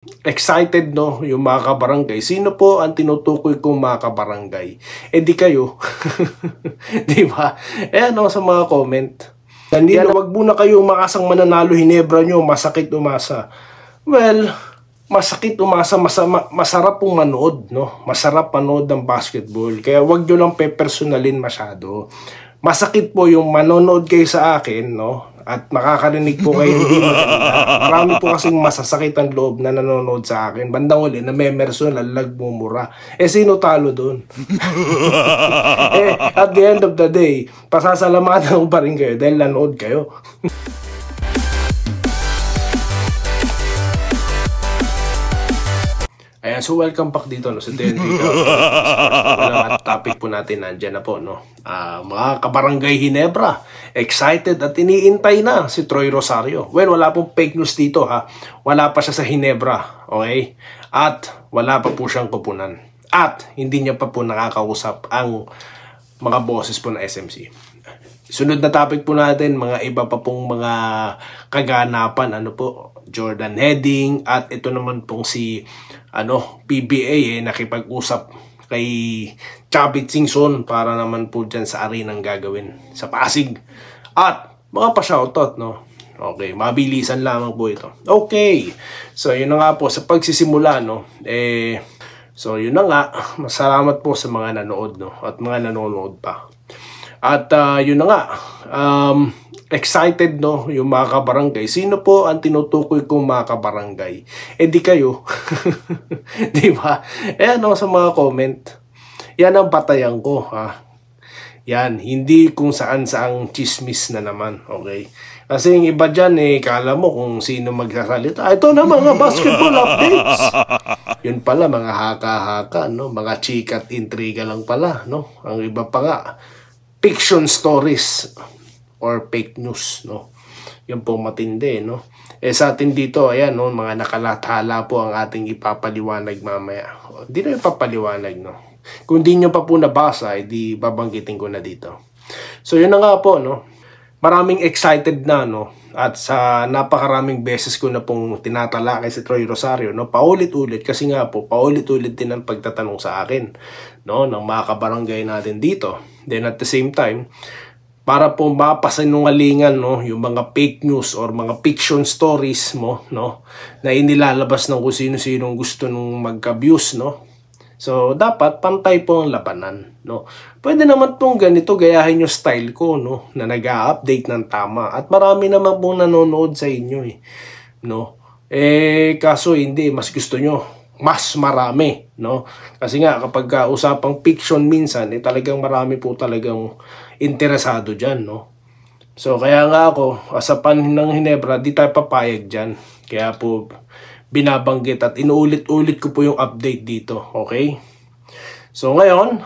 Excited, no, yung mga kabarangay. Sino po ang tinutukoy kong mga kabarangay? Eh di kayo. Di ba? Eh ano sa mga comment? Yan, wag muna kayo umakasang mananalo Hinebra nyo, masakit umasa. Well, masakit umasa, masarap pong manood, no? Masarap manood ng basketball. Kaya wag nyo lang pe-personalin masyado. Masakit po yung manonood kayo sa akin, no? At makakarinig po kayo hindi maganda. Marami po kasing masasakit ang loob na nanonood sa akin. Bandang uli, na may merson, lalag mumura. Eh, sino talo doon? At the end of the day, pasasalamatan ko pa rin kayo dahil nanood kayo. Ayan, so welcome back dito, no, sa DNB at topic po natin nandyan na po, no. Mga kabarangay Hinebra, excited at iniintay na si Troy Rosario. Well, wala pong fake news dito, ha. Wala pa siya sa Hinebra, okay? At wala pa po siyang kupunan. At hindi niya pa po nakakausap ang mga bosses po na SMC. Sunod na topic po natin, mga iba pa pong mga kaganapan, ano po, Jordan Heading, at ito naman pong si PBA nakipag-usap kay Chavit Singson para naman po dyan sa arenang gagawin sa Pasig. At mga pa-shoutout, no? Okay, mabilisan lamang po ito. Okay, so yun na nga po sa pagsisimula, no? So yun na nga, masalamat po sa mga nanood, no? At mga nanonood pa. At yun na nga, excited, no, yung mga kabarangay. Sino po ang tinutukoy kong mga kabarangay? Eh di kayo. Di ba? Eh ano sa mga comment? Yan ang patayan ko, ha. Yan, hindi kung saan saang chismis na naman, okay? Kasi yung iba dyan, kala mo kung sino magsasalita. Ito na mga basketball updates. Yun pala, mga haka-haka, no? Mga chikat intriga lang pala, no? Ang iba pa nga, fiction stories or fake news, no? Yan po matindi, no? Sa atin dito, ayan, no, mga nakalathala po ang ating ipapaliwanag mamaya. Hindi na ipapaliwanag, no? Kung di nyo pa po nabasa, di babanggitin ko na dito. So, yun na nga po, no? Maraming excited na, no? At sa napakaraming beses ko na pong tinatalakay si Troy Rosario, no? Paulit-ulit, kasi nga po, paulit-ulit din ang pagtatanong sa akin, no? Ng mga kabarangay natin dito. Then at the same time, para po mapasinungalingan, no, yung mga fake news or mga fiction stories mo, no, na inilalabas ng kung sino-sinong gusto nung magka-views, no. So dapat pantay po ang labanan, no. Pwede naman pong ganito gayahin yung style ko, no, na nag-a-update ng tama. At marami naman pong nanonood sa inyo, no. Kaso hindi, mas gusto nyo mas marami, no? Kasi nga kapag usapang fiction minsan, talagang marami po talagang interesado dyan, no? So kaya nga ako, sa panahon ng Hinebra, di tayo papayag dyan. Kaya po binabanggit at inuulit-ulit ko po yung update dito, okay? So ngayon,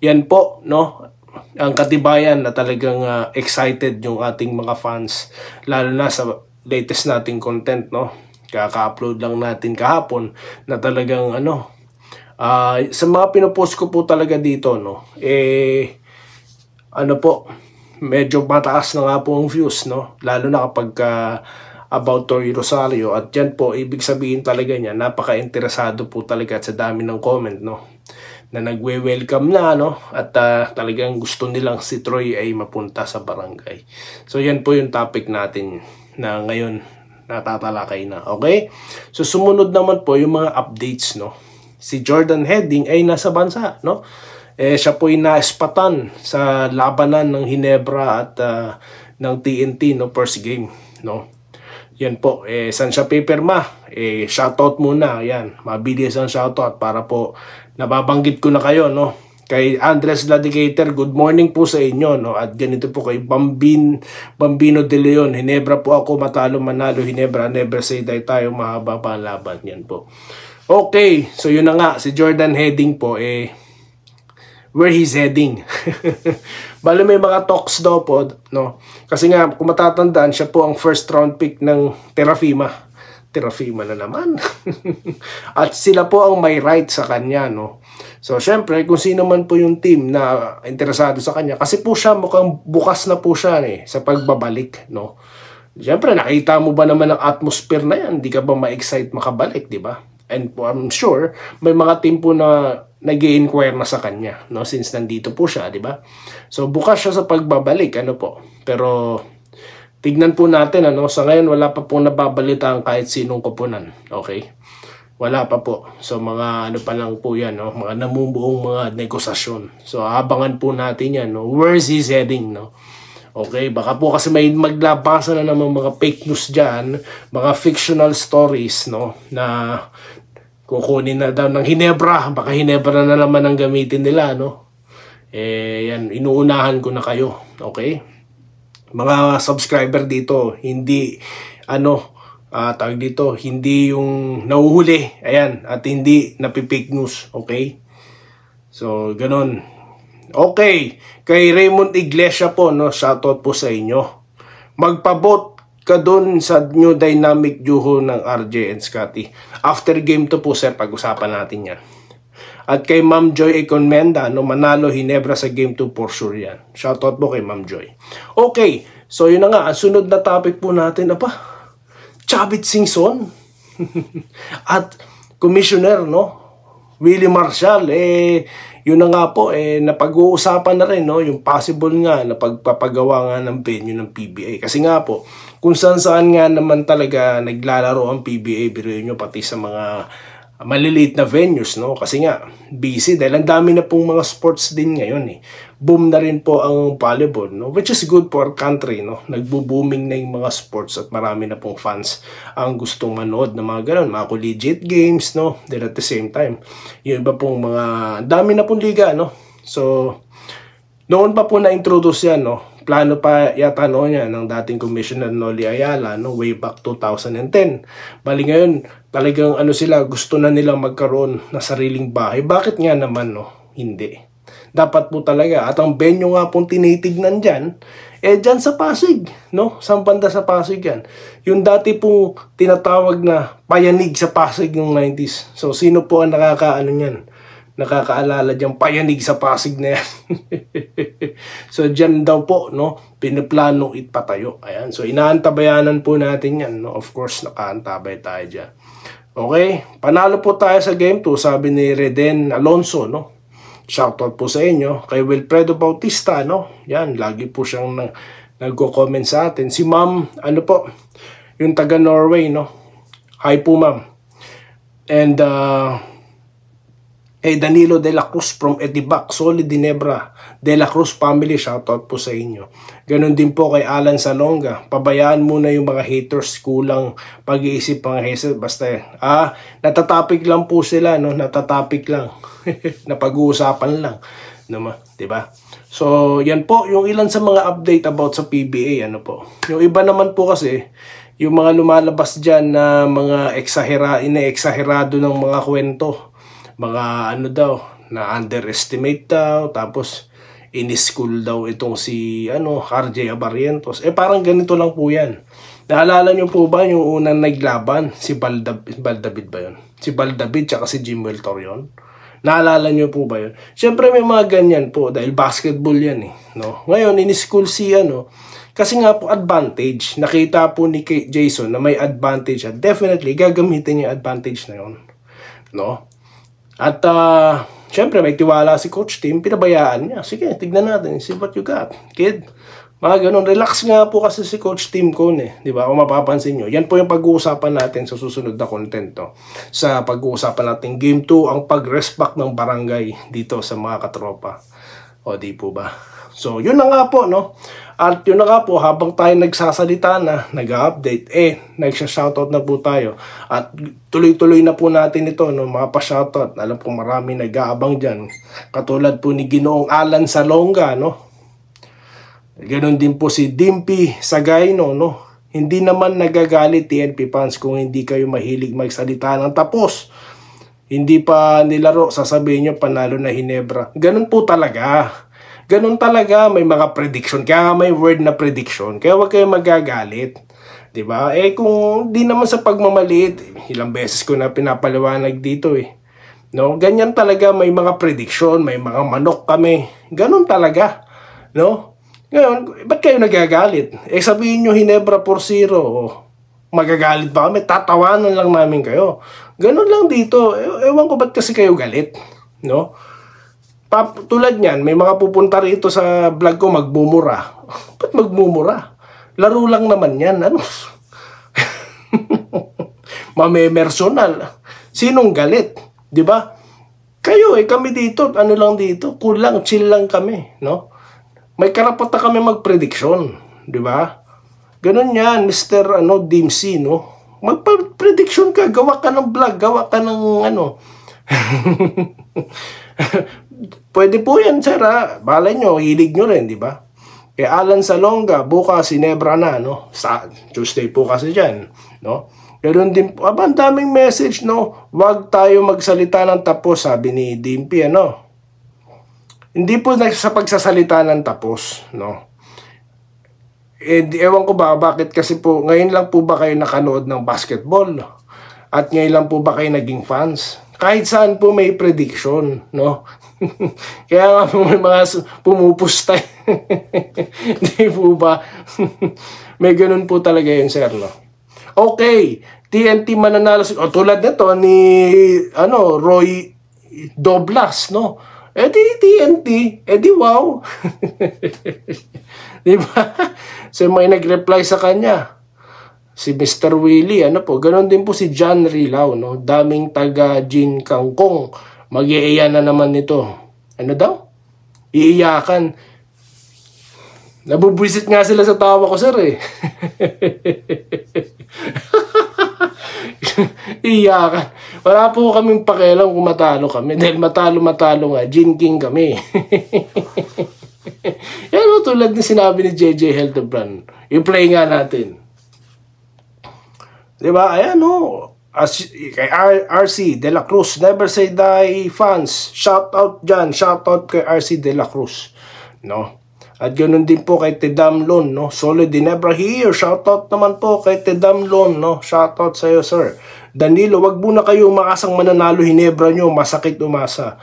yan po, no? Ang katibayan na talagang excited yung ating mga fans, lalo na sa latest nating content, no? Kaka-upload lang natin kahapon na talagang sa mga pinopost ko po talaga dito, no, medyo mataas na nga po ang views, no, lalo na kapag about Troy Rosario. At yan po, ibig sabihin talaga niya, napaka-interesado po talaga at sa dami ng comment, no, na nagwe-welcome na, no, at talagang gusto nilang si Troy ay mapunta sa barangay. So yan po yung topic natin na ngayon natatalakay na, okay? So sumunod naman po yung mga updates, no. Si Jordan Heading ay nasa bansa, no. Siya po ay naispatan sa labanan ng Hinebra at ng TNT, no, first game, no. Yan po, saan siya pipirma? Shoutout muna, yan. Mabilis ang shoutout para po nababanggit ko na kayo, no. Kay Andres Ladicator, good morning po sa inyo, no? At ganito po kay Bambino de Leon, Hinebra po ako, matalo manalo Hinebra, never say die tayo, mahaba pa ang laban. Yan po. Okay, so yun na nga, si Jordan Heading po, where he's heading. Bale may mga talks daw po, no? Kasi nga, kung matatandaan, siya po ang first round pick ng Terrafima. Terrafima na naman. At sila po ang may right sa kanya, no? So, syempre, kung sino man po yung team na interesado sa kanya, kasi po siya mukhang bukas na po siya sa pagbabalik, no? Siyempre, nakita mo ba naman ang atmosphere na yan? Hindi ka ba ma-excite makabalik, di ba? And I'm sure, may mga team po na nag-i-inquire na sa kanya, no? Since nandito po siya, di ba? So, bukas siya sa pagbabalik, ano po. Pero, tignan po natin, ano? Sa ngayon, wala pa po nababalita ang kahit sinong koponan. Okay? Wala pa po. So, mga ano pa lang po yan, no? Mga namumuong mga negosasyon. So, abangan po natin yan, no? Where is he heading, no? Okay, baka po kasi may maglabasa na naman mga fake news dyan, mga fictional stories, no, na kukunin na daw ng Hinebra, baka Hinebra na naman ang gamitin nila, no. Yan, inuunahan ko na kayo, okay? Mga subscriber dito, hindi, tawag dito, hindi yung nahuhuli, ayan, at hindi napipake news, okay? So, ganun. Okay, kay Raymond Iglesia po, no, shoutout po sa inyo. Magpabot ka dun sa New Dynamic Duo ng RJ and Scotty. After game to po, sir, pag-usapan natin yan. At kay Ma'am Joy Econmenda, no, manalo Hinebra sa game 2 for sure yan. Shoutout po kay Ma'am Joy. Okay, so yun na nga, ang sunod na topic po natin, Chavit Singson at Commissioner, no, Willie Marshall, yun na nga po, napag-uusapan na rin, no, yung possible nga na pagpapagawa nga ng venue ng PBA. Kasi nga po, kung saan nga naman talaga naglalaro ang PBA, biruin nyo pati sa mga maliliit na venues, no? Kasi nga, busy dahil ang dami na pong mga sports din ngayon, Boom na rin po ang volleyball, no? Which is good for our country, no? Nagbo-booming na yung mga sports at marami na pong fans ang gustong manood ng mga ganun, mga collegiate games, no? Then at the same time, yung iba pong mga, dami na pong liga, no? So, noon pa po na-introduce yan, no? Plano pa yata noon yan ng dating Commissioner Noli Ayala, no, way back 2010. Bali ngayon, talagang sila, gusto na nilang magkaroon na sariling bahay. Bakit nga naman, no? Hindi. Dapat po talaga. At ang venue nga pong tinitignan dyan, dyan sa Pasig, no? Sa banda sa Pasig yan. Yung dati pong tinatawag na payanig sa Pasig ng 90s. So, sino po ang nakakaalala dyan, payanig sa Pasig na yan. So, dyan daw po, no, pinaplanong itpatayo. Ayan, so inaantabayanan po natin yan, no. Of course, nakaantabay tayo dyan. Okay, panalo po tayo sa game 2, sabi ni Reden Alonso, no. Shoutout po sa inyo. Kay Wilfredo Bautista, no. Yan, lagi po siyang nagko-comment sa atin. Si Ma'am, yung taga Norway, no. Hi po, Ma'am. And, Danilo de la Cruz from Edibac, Solid Ginebra, de la Cruz family, shoutout po sa inyo. Ganon din po kay Alan Salonga. Pabayaan muna yung mga haters, kulang pag-iisip mga haters. Basta natatapik lang po sila, no? Natatapik lang. Napag-uusapan lang. Diba? So, yan po yung ilan sa mga update about sa PBA. Yung iba naman po kasi, yung mga lumalabas dyan na mga exagerado ng mga kwento. Mga daw, na underestimate daw, tapos in-school daw itong si RJ Abarientos. Parang ganito lang po yan. Naalala nyo po ba yung unang naglaban? Si Baldavid ba yun? Si Baldavid tsaka si Jimwell Torion. Naalala nyo po ba yun? Siyempre may mga ganyan po dahil basketball yan, no? Ngayon, in-school si kasi nga po advantage. Nakita po ni Jason na may advantage at definitely gagamitin yung advantage na yun, no? At syempre may tiwala si Coach Tim, pinabayaan niya. Sige, tignan natin, see what you got, kid. Mga ganun, relax nga po kasi si Coach Tim Cone, di ba? Kung mapapansin nyo, yan po yung pag-uusapan natin sa susunod na content, no? Sa pag-uusapan natin Game 2, ang pag-respect ng barangay dito sa mga katropa. O di po ba? So, yun na nga po, no? At yun na nga po, habang tayo nagsasalita na, nag-update, nagsha-shoutout na po tayo. At tuloy-tuloy na po natin ito, no? Mga pa-shoutout. Alam po marami nag-aabang dyan. Katulad po ni Ginoong Alan Salonga, no? Ganon din po si Dimpy Sagayno, no? Hindi naman nagagalit TNP fans kung hindi kayo mahilig magsalita ng tapos. Hindi pa nilaro, sasabihin nyo panalo na Hinebra. Ganon po talaga. Ganun talaga, may mga prediction. Kaya may word na prediction. Kaya huwag kayo magagalit. Diba? Kung di naman sa pagmamaliit, ilang beses ko na pinapaliwanag dito No? Ganyan talaga, may mga prediction, may mga manok kami. Ganun talaga. No? Ngayon, ba't kayo nagagalit? Eh sabihin nyo Ginebra 4-0, magagalit ba kami? Tatawanan lang namin kayo. Ganun lang dito. Ewan ko ba't kasi kayo galit, no? Tulad niyan, may mga pupunta rito sa vlog ko magmumura. Ba't magmumura? Laro lang naman yan. Ano? Mamemersonal. Sinong galit? Di ba? Kayo kami dito, ano lang dito, kulang, chill lang kami, no? May karapatan kami magprediksyon, di ba? Ganun yan, Mr. Dimsy, no? Magpa-prediction ka, gawa ka ng vlog, gawa ka ng Pwede po yan, sir, ha? Balay nyo, hilig nyo rin, di ba? Kay Alan Salonga, bukas Ginebra na, no? Sa Tuesday po kasi dyan, no? Ganun din po, ang daming message, no? Huwag tayo magsalita ng tapos, sabi ni Dimpy, ano? Hindi po sa pagsasalita ng tapos, no? Ewan ko ba, bakit kasi po, ngayon lang po ba kayo nakanood ng basketball? At ngayon lang po ba kayo naging fans? Kahit saan po may prediction, no? Kaya nga po may mga pumupusta. Hindi po ba? May ganun po talaga yun, sir, no? Okay, TNT mananalo. Tulad nito ni, Roy Doblas, no? Di TNT, di wow. Di ba? So may nag-reply sa kanya. Si Mr. Willie, ganon din po si John Rilao, no? Daming taga Jin Kangkong. Mag-iiya na naman nito. Ano daw? Iiyakan. Nabubwisit nga sila sa tawa ko, sir, eh. Iyakan. Wala po kaming pakialam kung matalo kami. Dahil matalo nga, Jin King kami. Yan, tulad na sinabi ni JJ Hildebrand. I-play nga natin. Diba? Ayan, kay RC De La Cruz, Never Say Die fans. Shout out dyan. Shout out kay RC De La Cruz. No? At ganoon din po kay Tedam Lon, no? Solid Ginebra here. Shoutout naman po kay Tedam Lon, no? Shoutout sa iyo, sir. Danilo, wag muna kayo umakasang mananalo Ginebra nyo. Masakit umasa.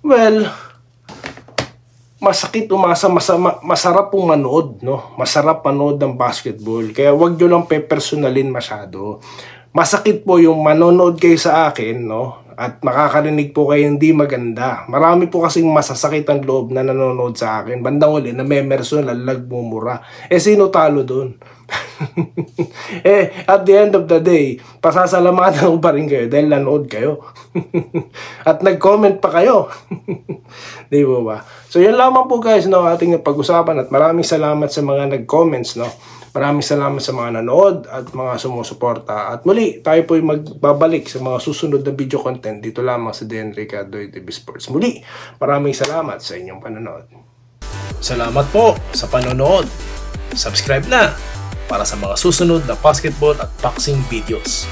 Well, masakit umasa, masarap pong manood, no? Masarap manood ng basketball. Kaya wag nyo lang pe-personalin masyado. Masakit po yung manonood kayo sa akin, no? At makakarinig po kayo hindi maganda. Marami po kasing masasakit ang loob na nanonood sa akin. Bandang uli, namemersonal, nagmumura. Sino talo doon? At the end of the day, pasasalamatan ko pa rin kayo dahil nanood kayo. At nag-comment pa kayo. Di ba? So, yun lamang po guys, no, ating pag-usapan. At maraming salamat sa mga nag-comments, no. Maraming salamat sa mga nanood at mga sumusuporta. At muli, tayo po'y magbabalik sa mga susunod na video content dito lamang sa DN Ricardo TV Sports. Muli, maraming salamat sa inyong panonood. Salamat po sa panonood. Subscribe na para sa mga susunod na basketball at boxing videos.